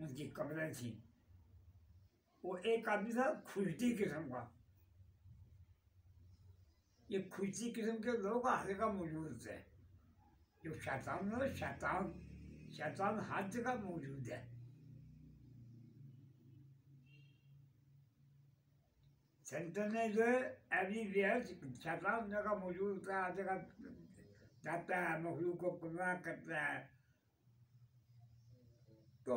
उनकी कब्रें थी। वो एक आदमी था खुजती किस्म का। ये खुजती किस्म के लोग हर जगह मौजूद थे। जो शैतान है, शैतान हर जगह मौजूद है। सेंटर ने जो है एवरीवेयर शैतान जगह मौजूद होता है, हर जगह जाता है, मखलूक को गुमराह करता है। तो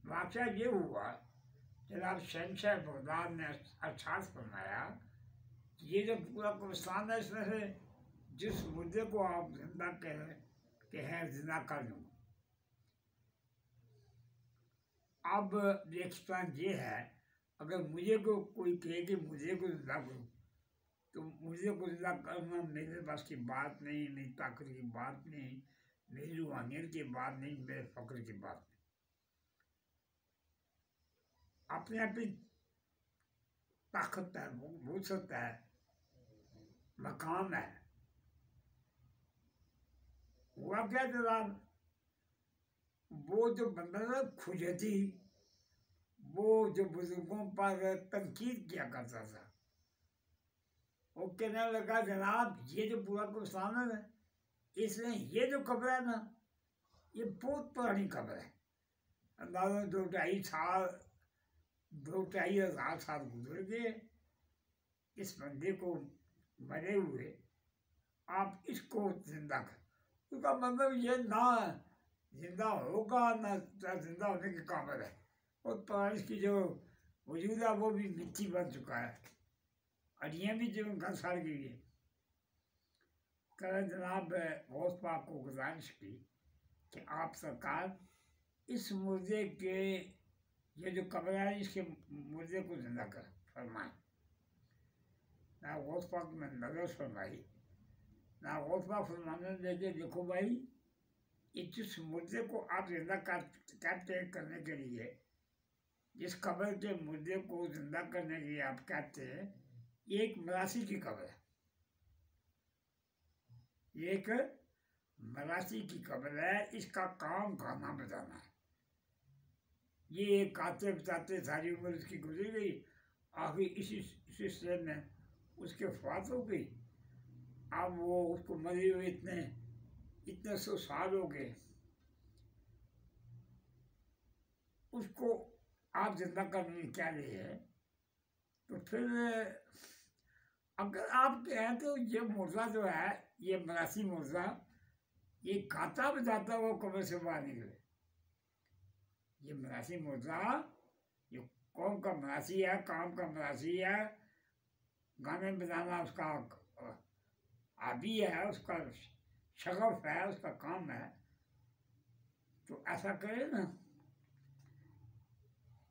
वाक़या ये हुआ, जनाब शहंशाह बगदाद ने अरशाद फरमाया कि ये जो पूरा कुरान है, इसमें से जिस मुद्दे को आप जिंदा के हैं जिंदा कर लूँ। अब देखता ये है, अगर मुझे को कोई कहे कि मुझे को जिंदा करूँ, तो मुझे को जिंदा करना मेरे पास की बात नहीं, मेरी ताकत की बात नहीं, मेरी रूहानियत की बात नहीं, मेरे फक्र की बात नहीं। अपने अपनी ताकत है, वुसअत है, मकाम है। हुआ क्या जनाब, वो जो बंदा था खुजती, वो जो बुजुर्गों पर तनकीद किया करता था, वो कहने लगा जनाब ये जो पूरा कुरान है, इसमें ये जो कब्र है ना, ये बहुत पुरानी कब्र है। अंदाज़ा 2-2.5 हज़ार साल गुजर गए इस बंदे को मरे हुए, आप इसको जिंदा कर। उसका मतलब ये ना जिंदा होगा ना जिंदा होने के काबिल है। और इसकी जो वजूद है वो भी मिट्टी बन चुका है, हड्डियाँ भी जो उनका सड़ गई है। कल जनाब गौस पाक को गुजारिश की कि आप सरकार इस मुर्दे के ये जो कब्र है, इसके मुर्दे को जिंदा कर फरमाएं। ना गौस पाक ने नजर फरमाई, ना गौस पाक फरमाने लगे देखो भाई, ये जिस मुर्दे को आप जिंदा करने के लिए, जिस कब्र के मुर्दे को जिंदा करने के लिए आप कहते हैं, ये एक मरासी की कब्र है। ये एक मरासी की कब्र है, इसका काम गाना बजाना है। ये गाते बजाते सारी उम्र उसकी गुजर गई, आखिर इसी सिलसिले में उसके वफात हो गई। अब वो उसको मरे हुए इतने 100 साल हो गए, उसको आप जिंदा करने में क्या ले है। तो फिर अगर आप कहें तो ये मुर्दा जो है, ये मरासी मुर्दा, ये गाता बजाता वो कब्र से बाहर निकले। ये मरासी मुर्दा, ये कौम का मरासी है, काम का मरासी है, गाने बजाना उसका आदि है, उसका शगफ है, उसका काम है। तो ऐसा करे ना,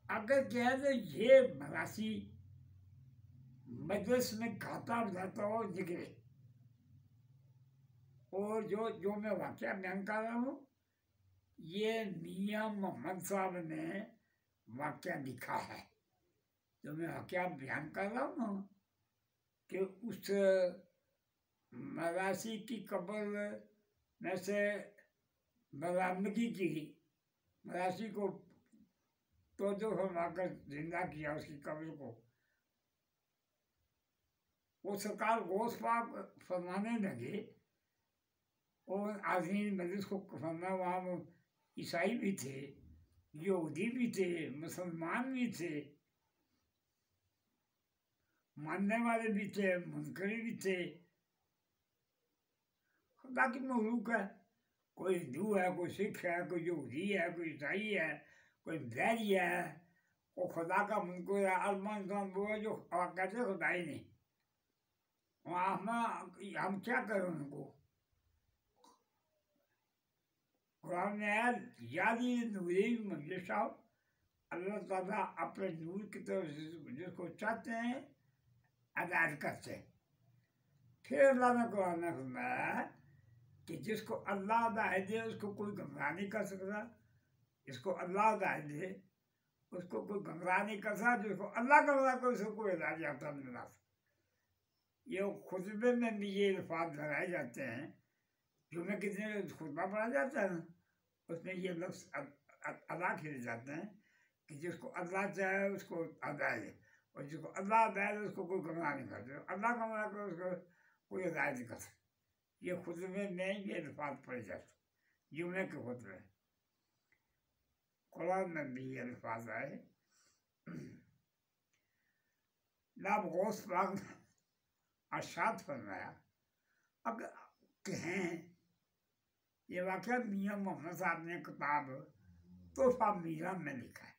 अगर कहे तो ये मरासी मजलिस में गाता बजाता हो निकले, और जो जो मैं वाक़या बयान कर रहा हूँ, ये मियाँ मोहम्मद साहब ने वाक़या लिखा है। जो मैं वाक़या बयान कर रहा हूँ ना, कि उस मरासी की कब्र में से बरामदगी की, मरासी को तो जो फरमाकर जिंदा किया उसकी कब्र को, वो सरकार गौस पाक फरमाने लगे, और आज़मीन मजलिस को फरमा, वहाँ ईसाई भी थे, यहूदी भी थे, मुसलमान भी थे, मानने वाले भी थे, मुनकरी भी थे। खुदा की मखलूक है, कोई हिंदू है, कोई सिख है, कोई यहूदी है, कोई ईसाई है, कोई बैरी है, वो खुदा का मुनकर है। अरमान वो है जो कहते खुदा ही नहीं, हम क्या करें उनको। कुरान में है, यादी नूरी मजलिसा, अल्लाह ताला अपने नूर की तरफ जिसको चाहते हैं अदायत करते हैं। फिर अल्लाह ने कुरान में फरमाया कि जिसको अल्लाह हिदायत दे उसको कोई गुमराह नहीं कर सकता। जिसको अल्लाह हिदायत दे उसको कोई गुमराह नहीं कर सकता। जिसको अल्लाह गुमराह करे उसको कोई हिदायत याफ्ता नहीं बना सकता। ये खुतबे में भी ये अल्फाज लगाए जाते हैं, जुमे के दिन खुतबा पढ़ा जाता है ना, उसमें ये लफ्ज़ अदा खेले जाते हैं कि जिसको अल्लाह चाहे उसको अदाए, और जिसको अल्लाह अदाए उसको कोई गुमराह नहीं करते, अल्लाह गुमराह करे उसको कोई अदायत नहीं कर सकता। ये खुतबे में ये अल्फाज पढ़े जाते जुम्मे के खुतबे, कुरान में भी ये अल्फाज आए। नाब गौस पाक अरशाद फरमाया, अब कहें ये वाक़या मियाँ मोहम्मद साहब ने किताब तोहफा मीरा में लिखा है।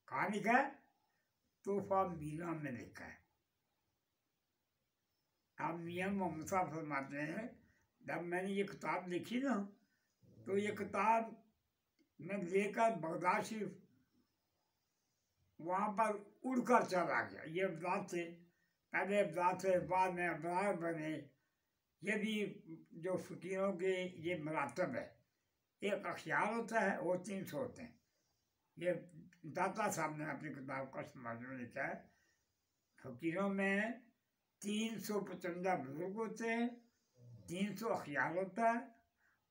कहाँ लिखा है? तोहफा मीरा में लिखा है। अब मियाँ मोहम्मद साहब फरमाते हैं, जब मैंने ये किताब लिखी ना, तो ये किताब मैं लेकर बगदाद शरीफ वहाँ पर उड़कर चला गया। ये अब्दाद थे, पहले अब्दाद थे, बाद में अब्दाद बने। ये भी जो फ़कीरों के ये मरातब है, एक अख्यार होता है, वो 300 होते हैं। ये दाता साहब ने अपनी किताब का समाज में लिखा है, फ़कीरों में 355 बुजुर्ग होते हैं, 300 अख्यार होता है।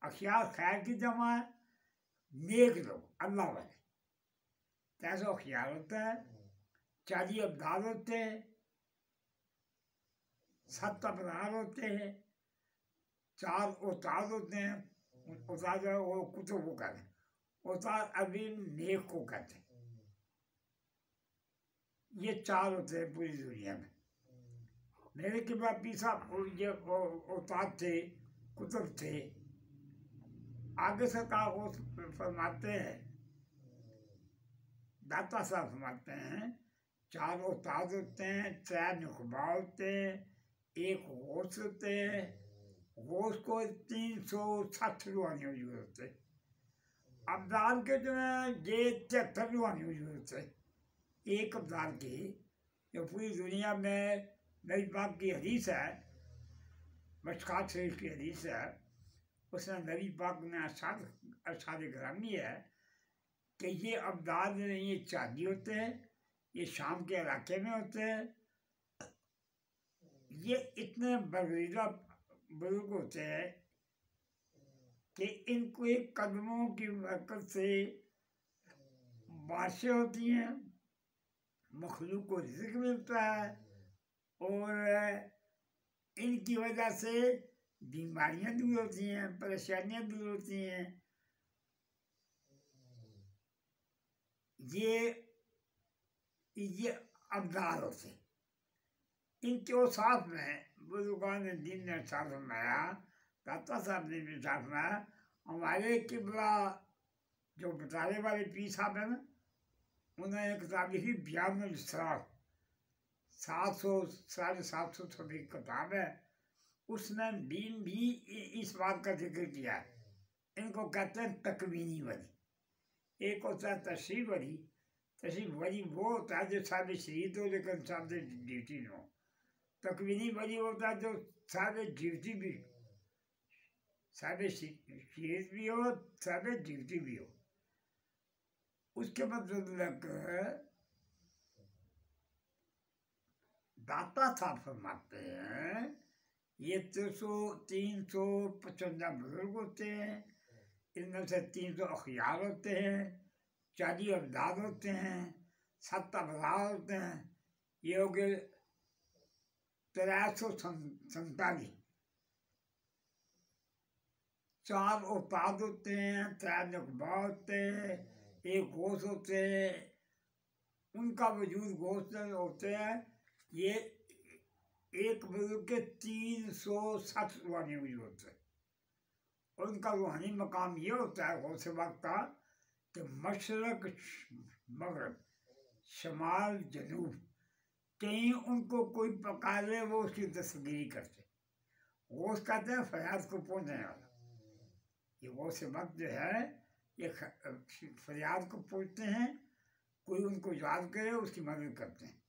अख्यार खैर की जमा है, नेक लोग अल्लाह वाले 300 अख्यार होता है। 40 अब्दाल होते हैं, 7 अबरार होते हैं, 4 उस्ताद होते हैं। उस्ताद वो कुतुब को कहते हैं, उस्ताद अभी नेक को कहते हैं। ये 4 होते हैं पूरी दुनिया में। मेरे के बाद पी साहब ये उस्ताद थे, कुतुब थे। आगे सरकार वो फरमाते हैं, दाता साहब फरमाते हैं, 4 उस्ताद होते हैं, 3 नुखबा होते हैं, 1 गौस होते हैं। गौस को 360 रूहानी वजूद होते। अब्दाल के जो है ये 73 रूहानी वजूद होते। एक अब्दाल की जो पूरी दुनिया में नबी पाक की हदीस है, मशकात शरीफ की हदीस है, उसमें नबी पाक में अरशाद ग्रामी है कि ये अब्दाल ये चांदी होते हैं, ये शाम के इलाके में होते हैं। ये इतने बगीरा बुजुर्ग होते हैं कि इनको एक कदमों की बरकत से बारिशें होती हैं, मखलूक को रिज़्क़ मिलता है, और इनकी वजह से बीमारियां दूर होती हैं, परेशानियां दूर होती हैं। ये अब्दाल होते हैं। इनके औसाफ में बुजुर्गान दीन ने साथ फरमाया, दाता साहब ने भी साथ फरमाया, हमारे किबला जो बताने वाले पीर साहब है ना, उन्होंने किताब लिखी बयानुल इसरार, 700-750 सफ़े की किताब है। उसमें भी इस बात का जिक्र किया है। इनको कहते हैं तकवीनी वली। एक होता है तशरीफ वली। तशरीफ वली वो होता है जो साहब शहीद हो लेकिन साहब ड्यूटी न हो। तकवीनी वली होता है जो साहब ड्यूटी भी, साहब शहीद भी हो, साहब ड्यूटी भी हो। उसके मतलब दाता साहब फरमाते हैं, ये 355 बुजुर्ग होते हैं, इनमें से 300 अखियार होते हैं, 40 अब्दाल होते हैं, 7 अबरार होते हैं। ये हो गए 347। 4 उस्ताद होते हैं, 3 नुखबा होते हैं, 1 गौस होते हैं। उनका वजूद गौस होते हैं। ये एक बुजुर्ग के 360 रूहानी वजूद होते हैं। और उनका रूहानी मकाम ये होता है गौस वक्त का कि मशरक मगरब, शमाल जनूब, कहीं उनको कोई पकारे वो उसकी दस्तगीरी करते। गौस कहते हैं फरियाद को पहुँचने वाला। ये गौस वक्त जो है ये फरियाद को पहुँचते हैं, कोई उनको याद करे उसकी मदद करते हैं।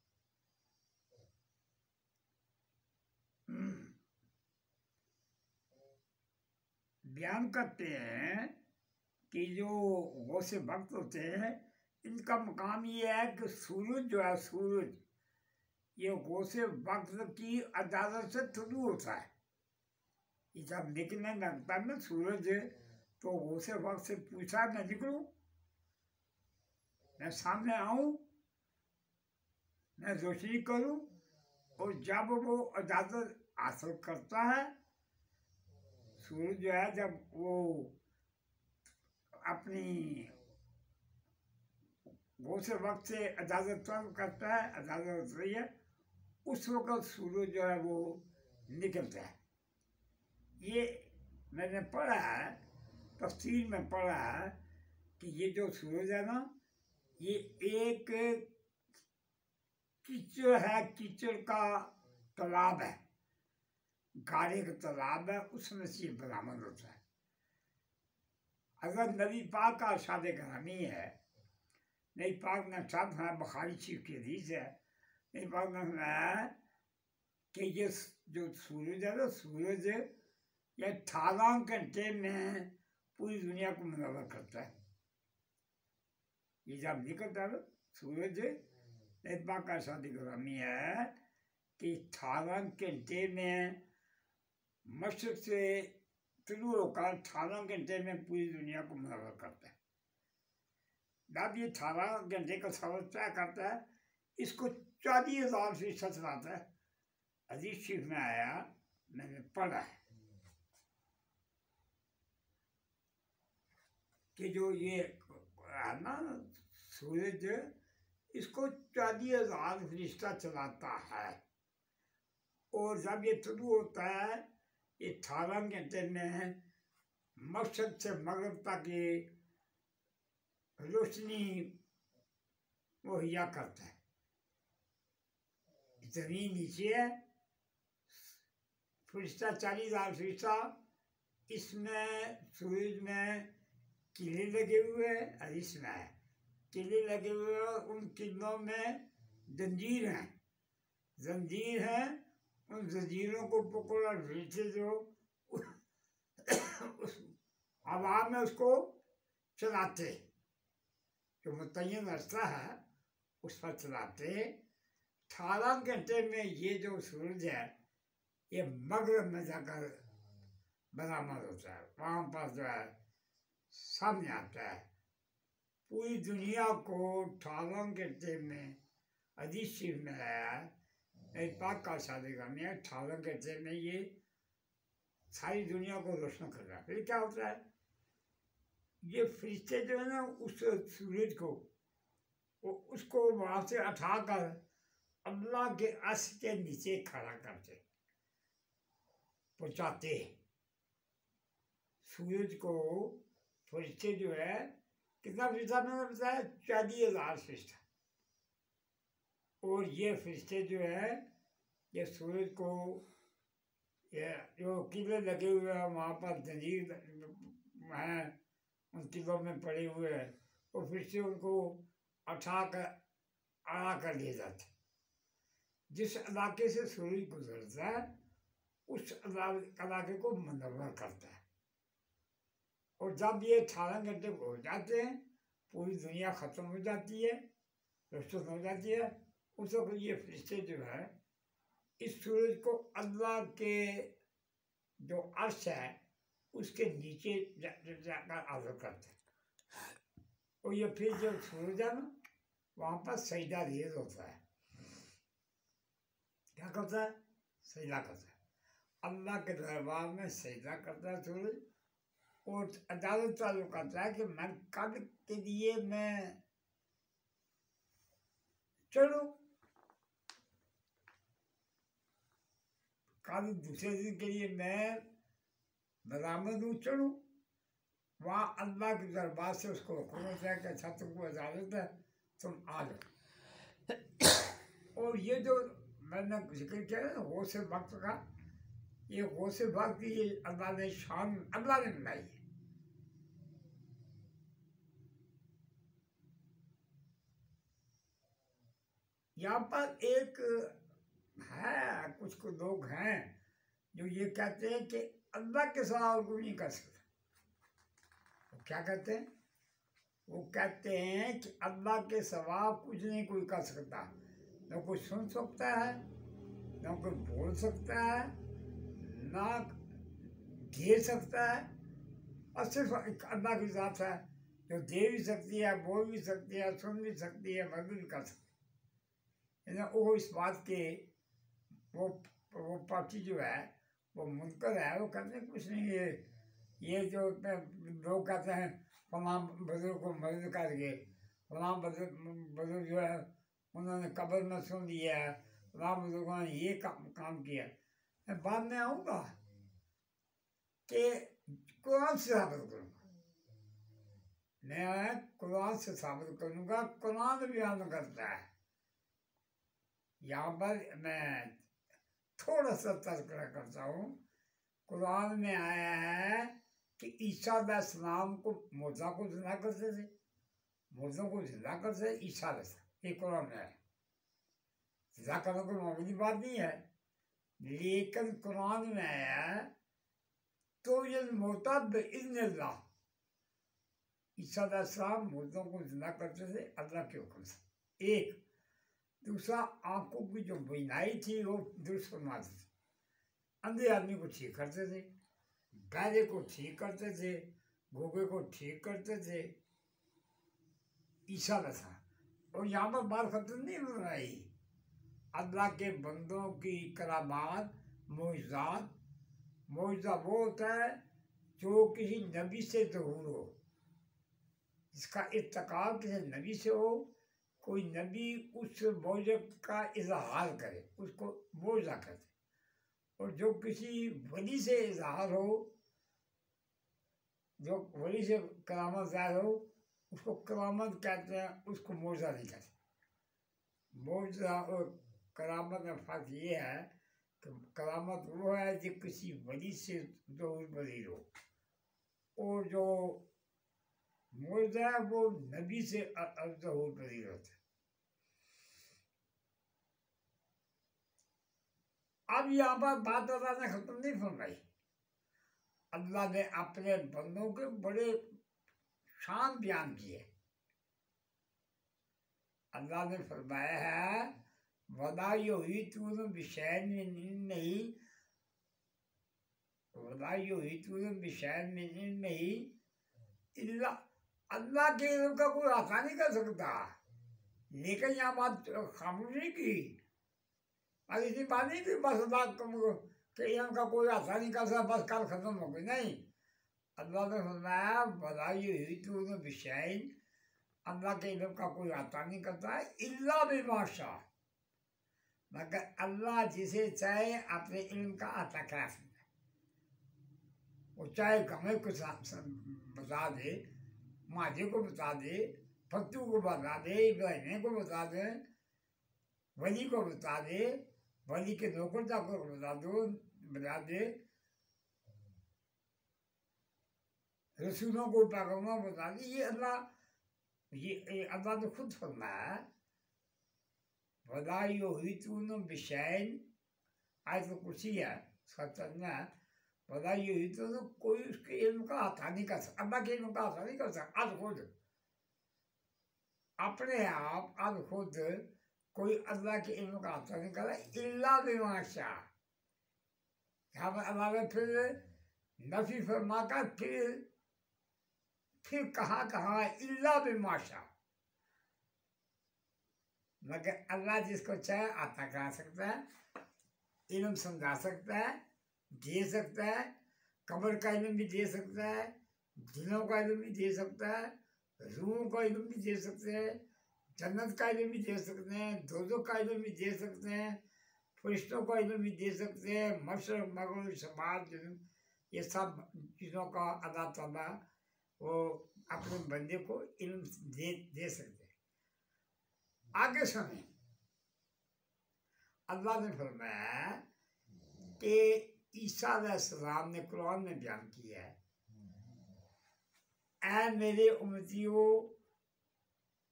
बयान करते हैं कि जो गौस वक्त होते हैं इनका मकाम ये है कि सूरज जो है, सूरज ये गौस वक्त की अदालत से शुरू होता है। ये जब निकलने लगता है ना सूरज, तो गौस वक्त से पूछा मैं निकलूँ, मैं सामने आऊं, मैं रोशनी करूं, और जब वो इजाजत हासिल करता है, सूरज जो है जब वो अपनी वो से वक्त से इजाजत तलब करता है, इजाजत होती है, उस वक्त सूरज जो है वो निकलता है। ये मैंने पढ़ा है, तफसीर में पढ़ा है कि ये जो सूरज है ना, ये एक कीचड़ है, कीचड़ का तालाब है, गाढ़े का तालाब है, उसमें से बरामद होता है। अगर नबी पाक का इरशाद गिरामी है, नबी पाक ने साथ है, बुखारी शरीफ की हदीस है, नबी पाक ने फरमाया कि ये जो सूरज है ना, सूरज ये 18 घंटे में पूरी दुनिया को मुनव्वर करता है। ये जब निकलता है सूरज, नबी पाक का इरशाद गिरामी है कि 18 घंटे में मशरिक से शुरू होकर 18 घंटे में पूरी दुनिया को मुनव्वर करता है। जब ये 18 घंटे का सफर तय करता है, इसको 40,000 फीसद चलाता है। हदीस शरीफ में आया, मैंने पढ़ा है कि जो ये है ना सूरज, इसको 40,000 फरिश्ता चलाता है, और जब ये शुरू होता है, ये 18 घंटे में मशरिक से मगरिब तक ये रोशनी मुहैया करता है। जमीन नीचे है, फरिश्ता 40,000 फरिश्ता, इसमें सूरज में किले लगे हुए हैं, हदीस में है किले लगे हुए हैं, उन किलों में जंजीर हैं, जंजीर हैं, उन जंजीरों को पकड़ा से जो उस हवा में उसको चलाते, जो मुतय्यन रास्ता है उस पर चलाते। 18 घंटे में ये जो सूरज है, ये मगरिब में जाकर बरामद होता है, वहाँ पर जो है सामने आता है। पूरी दुनिया को 18 घंटे में, हदीस शरीफ में आया है, नबी पाक का इरशाद गिरामी है, 18 घंटे में ये सारी दुनिया को रोशन कर रहा है। फिर क्या होता है, ये फरिश्ते जो है ना, उस सूरज को उसको वहाँ से उठाकर अल्लाह के अर्श के नीचे खड़ा करते, पहुँचाते। सूरज को फरिश्ते जो है, कितना फरिश्ता मैंने बताया, 40,000 फरिश्ता, और ये फरिश्ते जो है, ये सूरज को, ये जो किले लगे हुए हैं वहाँ पर जंजीर हैं, उन किलों में पड़े हुए हैं, और फिर से उनको उठा कर आड़ा कर लिए जाते। जिस इलाके से सूरज गुजरता है, उस इलाके को मुनव्वर करता है। और जब ये 18 घंटे हो जाते हैं, पूरी दुनिया ख़त्म हो जाती है, रोशन हो जाती है, उस वक्त ये फरिश्ते जो है, इस सूरज को अल्लाह के जो अर्श है उसके नीचे जाकर हाजिर करते हैं। और ये फिर जो सूरज है ना, वहाँ पर सजदा रेज़ होता है। क्या करता है, सजदा करता है, अल्लाह के दरबार में सजदा करता है सूरज, और अदालत चालू करता है कि मैं कब के लिए मैं चलूँ, कल दूसरे दिन के लिए मैं बरामद हूँ, चलूँ। वहाँ अल्लाह के दरबार से उसको हुक्म होता है कि अच्छा तुमको इजाज़त है, तुम आ जाओ। और ये जो मैंने जिक्र किया ना गौसे वक्त का, ये गौसे वक्त की ये अल्लाह ने शान अल्लाह ने बनाई है। यहाँ पर एक है, कुछ लोग हैं जो ये कहते हैं कि अल्लाह के सिवा और कोई नहीं कर सकता। वो क्या कहते हैं, वो कहते हैं कि अल्लाह के सिवा कुछ नहीं कोई कर सकता, ना कोई सुन सकता है, ना कोई बोल सकता है, ना घेर सकता है, और सिर्फ अल्लाह की ज़ात है जो दे भी सकती है, बोल भी सकती है, सुन भी सकती है, मदद भी कर सकती है। वो इस बात के वो पार्टी जो है वो मुनकर है, वो कहते हैं कुछ नहीं, ये जो लोग कहते हैं फलां बुजुर्ग को मदद करके, फलां बुजुर्ग जो है उन्होंने कब्र में सुन लिया है, फलां बुजुर्गों ने ये काम किया। मैं बाद में आऊँगा कि कुरान से साबित करूँगा, मैं कुरान से साबित करूँगा। कुरान बयान करता है। यहाँ पर मैं थोड़ा सा तज़किरा करता हूँ। कुरान में आया है कि ईसा अलैहिस्सलाम को मुर्दा को जिंदा करते थे, मुर्दों को जिंदा करते थे ईसा अलैहिस्सलाम, ये कुरान में है। जिंदा करना कोई मामूली बात नहीं है, लेकिन कुरान में आया है तो ये मोता बिइज़्निल्लाह, ईसा अलैहिस्सलाम मुर्दों को जिंदा करते थे अल्लाह के हुक्म से। एक दूसरा, आंखों की जो बीनाई थी वो दुरुस्त फरमाते थे, अंधे आदमी को ठीक करते थे, बहरे को ठीक करते थे, गूंगे को ठीक करते थे, ईसा अलैहिस्सलाम। और यहाँ पर बात खत्म नहीं हो रही। अल्लाह के बंदों की करामात, मोइज़ात, मोइज़ा वो होता है जो किसी नबी से ज़हूर हो, जिसका इत्तकाल किसी नबी से हो, कोई नबी उस मौजे का इजहार करे, उसको मौजा कहते। और जो किसी वली से इजहार हो, जो वली से करामत ज़ाहिर हो, उसको करामत कहते हैं, उसको मौजा नहीं कहते। मौजा और करामत में फ़र्क ये है कि करामत वो है जो किसी वली से ज़हूर पज़ीर हो, और जो मौजा है वो नबी से ज़हूर पज़ीर होता है। अब यहाँ पर बात अल्लाह ने खत्म नहीं फरमाई। अल्लाह ने अपने बंदों के बड़े शान बयान किए। अल्लाह ने फरमाया है वला युहीतून बिशैइन मिन इल्मिही, वला युहीतून बिशैइन मिन इल्मिही इल्ला, अल्लाह के इल्म का कोई अहाता नहीं कर सकता। लेकिन यहाँ बात खामोश नहीं की, और इतनी बात नहीं कि बस अल्लाह के इल्म का कोई अहाता नहीं कर सकता, बस कल खत्म हो गई, नहीं। अल्लाह ने फरमाया वला युहीतून बिशैइन, अल्लाह के इल्म का कोई अहाता नहीं करता है इल्ला बिमा शाअ, मगर अल्लाह जिसे चाहे अपने इल्म का अहाता करा सकता है। वो चाहे हमें कुछ बता दे, माजे को बता दे, फत्तू को बता दे, इब्राहिम को बता दे, वली को बता दे, वली के नौकर चाकर को बता दे, रसूलों को पैगम्बरों को बता दे। ये अल्लाह ने खुद फरमाया वला युहीतून बिशैइन, आयत कुर्सी है सतरना, वला युहीतून, कोई उसके इल्म का अहाता नहीं कर सकता, अल्लाह के इल्म का अहाता नहीं कर सकता। आज खुद अपने आप, आज खुद कोई अल्लाह के इल्म का अहाता नहीं कर रहा इल्ला बिमा शाअ। यहाँ पर अल्लाह ने फिर नफी फरमा कर फिर कहाँ इल्ला बिमा शाअ, मगर अल्लाह जिसको चाहे आता करा सकता है, इल्म समझा सकता है, दे सकता है, कब्र का इल्म भी दे सकता है, दिलों का इल्म भी दे सकता है, रूहों का इल्म भी दे सकते हैं, जन्नत का इल्म भी दे सकते हैं, दोज़ख का इल्म भी दे सकते हैं, फरिश्तों का इल्म भी दे सकते हैं, मशरिक़ मग़रिब शमाल जुनूब, ये सब चीज़ों का अल्लाह ताला वो अपने बंदे को इल्म दे सकते हैं। आगे सुने, अल्लाह ने फरमाया कि ईसा अलैहिस्सलाम ने कुरान में बयान किया है, ऐ मेरे उम्मतियों,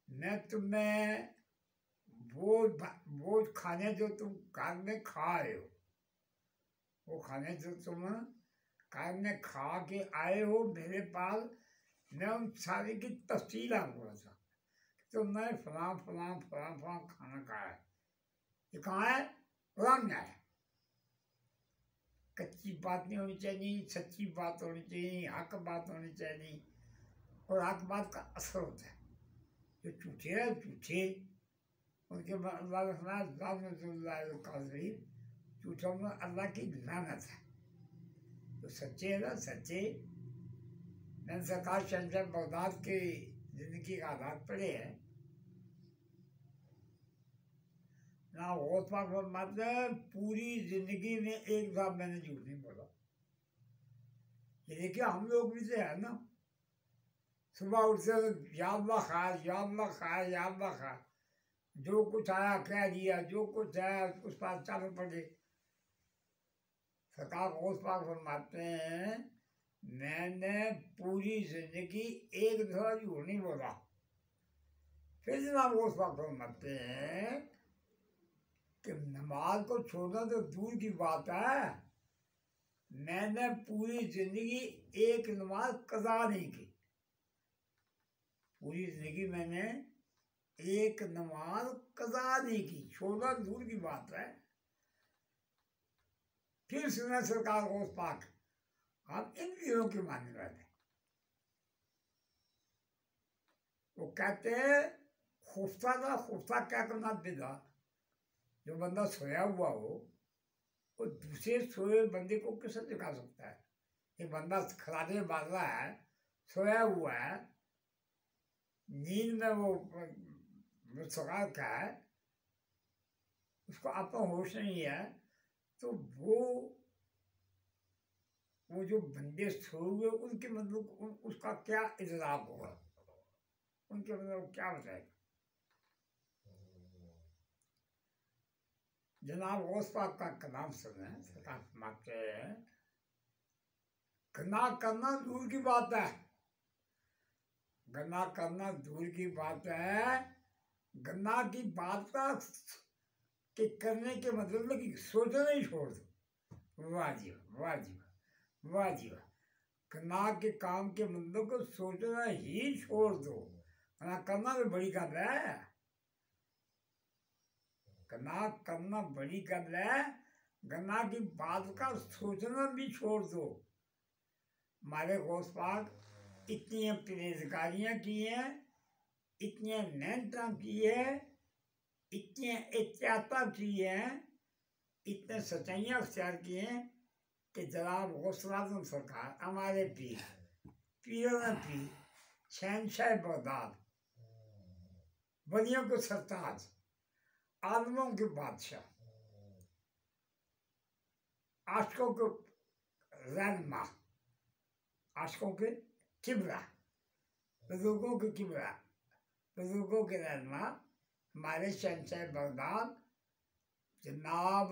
मैं तुम्हें वो खाने जो तुम घर में खा रहे हो, वो खाने जो तुम घर में खा के आए हो मेरे पास, मैं उन सारे की तफसील आपको बता, तो मैं फलां फलां फलां फलां खाना खाया है। ये कहाँ है? कुरान में है। कच्ची बात नहीं होनी चाहिए, सच्ची बात होनी चाहिए, हक बात होनी चाहिए। और हक बात का असर होता है। जो झूठे हैं झूठे, उनके अल्लाह ने फरमाया झूठों में अल्लाह की लानत है। तो सच्चे है ना सच्चे। मैंने सरकार शहंशाह बगदाद की जिंदगी का हालात पढ़े हैं ना। गौस पाक फरमाते हैं पूरी जिंदगी में एक बार मैंने झूठ नहीं बोला। ये देखिए हम लोग भी तो है ना, सुबह उठते तो या अल्लाह खाए या अल्लाह खाए या अल्लाह खाए, जो कुछ आया कह दिया, जो कुछ आया उस पर चालू पड़े। सरकार गौस पाक फरमाते हैं मैंने पूरी जिंदगी एक दफा झूठ नहीं बोला। फिर जनाब गौस पाक फरमाते हैं कि नमाज को छोड़ना तो दूर की बात है, मैंने पूरी जिंदगी एक नमाज कज़ा नहीं की। पूरी जिंदगी मैंने एक नमाज कज़ा नहीं की, छोड़ना दूर की बात है। फिर सुना सरकार गौस पाक हम इन चीजों के मानने वाले। वो कहते हैं खुफ्ता का खुफ्ता क्या करना बिदा। जो बंदा सोया हुआ हो वो दूसरे सोए बंदे को कैसे दिखा सकता है। एक बंदा खराटे बाज रहा है, सोया हुआ है, नींद में वो मुस्कुरा का है, उसको अपना होश नहीं है, तो वो जो बंदे सोए हुए उनके मतलब उसका क्या इजराब होगा, उनके मतलब क्या बताएगा। जनाब गौस पाक का कलाम सुने, सरकार फरमाते हैं गनाह करना दूर की बात है, गनाह करना दूर की बात है, गनाह की बात का के करने के मतलब कि सोचना ही छोड़ दो। वाजिब वाजिब वाजिब, गनाह के काम के मतलब को सोचना ही छोड़ दो। गनाह करना तो बड़ी गल है, गनाह करना बड़ी गल है, गनाह की बात का सोचना भी छोड़ दो। हमारे गौस पाक इतनी परहेजगारियाँ की हैं, इतनी मेहनत की है, इतनी एहतियात की हैं, इतने सच्चाइयाँ अख्तियार की हैं कि जनाब गौसुल आज़म सरकार हमारे पीरों में पीर शहंशाह बगदाद, वलियों के सरताज, आलमों के बादशाह, आशिकों के रहनुमा, आशिकों के किबरा, बुजुर्गों के किबरा, बुजुर्गों के रहनुमा हमारे शहंशाह बगदाद जनाब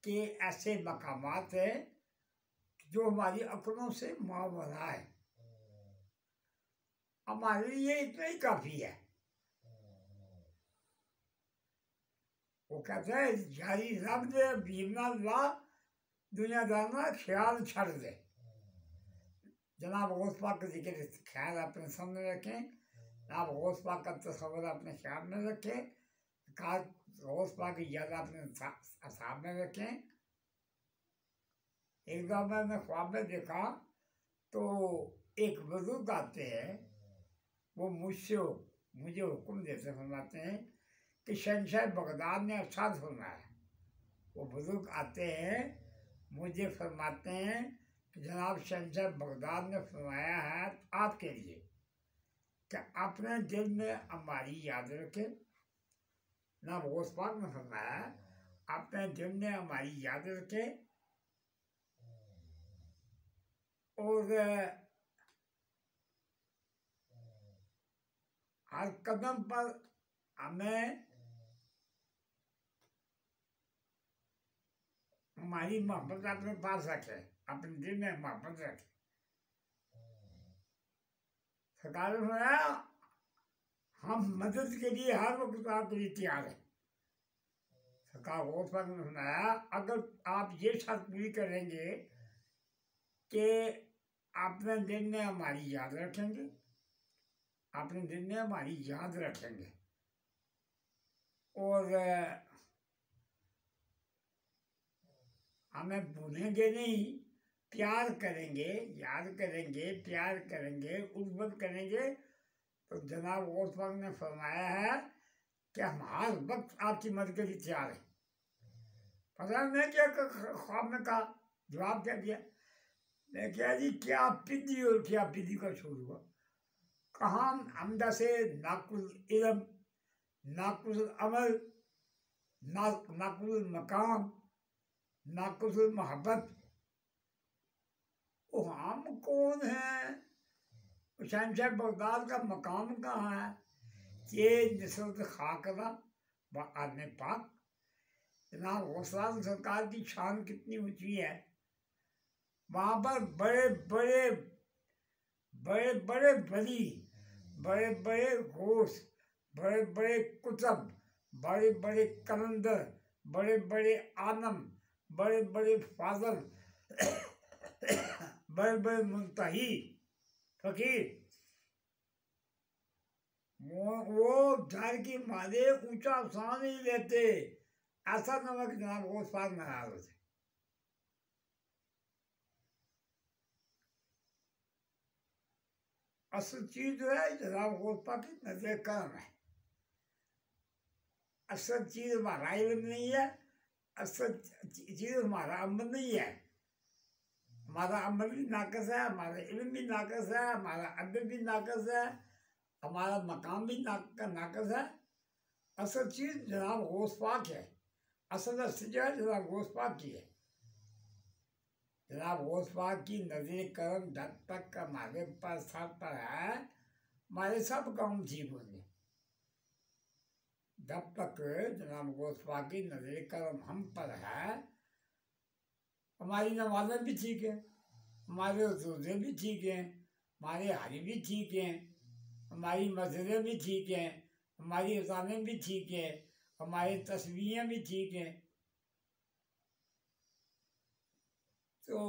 के ऐसे मकामात हैं जो हमारी अक्लों से मावरा है। हमारे लिए इतना ही काफ़ी है। वो कहते हैं जारी रब दे बीना ला दुनियादार ना ख्याल छड़ दे। जनाब गौस पाक का जिक्र ख्याल अपने सामने रखें, जनाब गौस पाक का तस्वर अपने ख्याल में रखें, गौस पाक की याद अपने असाब में रखें। एक बार मैंने ख्वाब में देखा तो एक बुजुर्ग आते हैं, वो मुझे हुक्म देते फरमाते हैं कि शहंशाह बगदाद ने अरशाद फरमाया। वो बुजुर्ग आते हैं, मुझे फरमाते हैं कि जनाब शहंशाह बगदाद ने फरमाया है आपके लिए कि अपने दिल में हमारी याद रखें। जनाब गौस पाक ने फरमाया अपने दिल में हमारी याद रखें और हर कदम पर हमें हमारी मोहब्बत अपने पास रखे, अपने दिल में मोहब्बत रखे। सरकार ने बताया हम मदद के लिए हर वक्त आपके लिए तैयार है। सरकार गौस पाक ने सुनाया अगर आप ये शर्त पूरी करेंगे कि अपने दिल में हमारी याद रखेंगे, अपने दिल में हमारी याद रखेंगे और हमें भूलेंगे नहीं, प्यार करेंगे, याद करेंगे, प्यार करेंगे, उल्फत करेंगे, तो जनाब गौस पाक ने फरमाया है कि हम हर वक्त आपकी मदद के लिए तैयार हैं। पता नहीं क्या ख्वाब में कहा, जवाब क्या दिया? मैं क्या जी, क्या पिद्दी और क्या पिद्दी का छोड़ हुआ। कहाँ हमदा से नाकुल इल्म, नाकुल अमल, नाकुल मकाम, नाकुल मोहब्बत। वो हम कौन हैं? शहनशाह बगदाद का मकाम कहाँ है? ये नसरत खाकरा व आदम पाक। जनाब गौसलाज़म सरकार की शान कितनी ऊंची है। वहाँ पर बड़े बड़े बड़े बड़े वली, बड़े बड़े गौस, बड़े बड़े कुतुब, बड़े बड़े कलंदर, बड़े बड़े आलम, बड़े बड़े फाजल, बड़े बड़े मुंतही फकीर, वो डर की मारे ऊंचा सांस नहीं लेते। ऐसा नमक जनाब गौस पाक नाराज होते। असल चीज जो है जनाब गौस पाक की नजर करम है। असल चीज हमारा इल्म नहीं है, असल चीज हमारा अमल नहीं है। हमारा अमल भी नाकस है, हमारा इल्म भी नाकस है, हमारा अदब भी नाकस है, हमारा मकाम भी नाकस है। असल चीज जनाब गौस पाक है। असल जो है जनाब गौस पाक की है। जनाब गौस पाक की नजर करम जब तक हमारे पास सर पर है, हमारे सब काम ठीक होंगे। जब तक जनाब गौस पाक की नजर करम हम पर है, हमारी नमाजें भी ठीक है, हमारे रोजे भी ठीक हैं, हमारे हज भी ठीक हैं, हमारी मस्जिदें भी ठीक हैं, हमारी अज़ानें भी ठीक है, हमारी तस्बीहें भी ठीक हैं। तो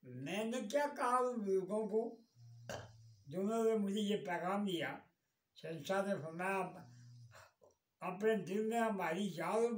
मैंने क्या कहा उन बुजुर्गों को जिन्होंने मुझे ये पैगाम दिया। शहंशाह ने फरमाया अपने दिल में हमारी याद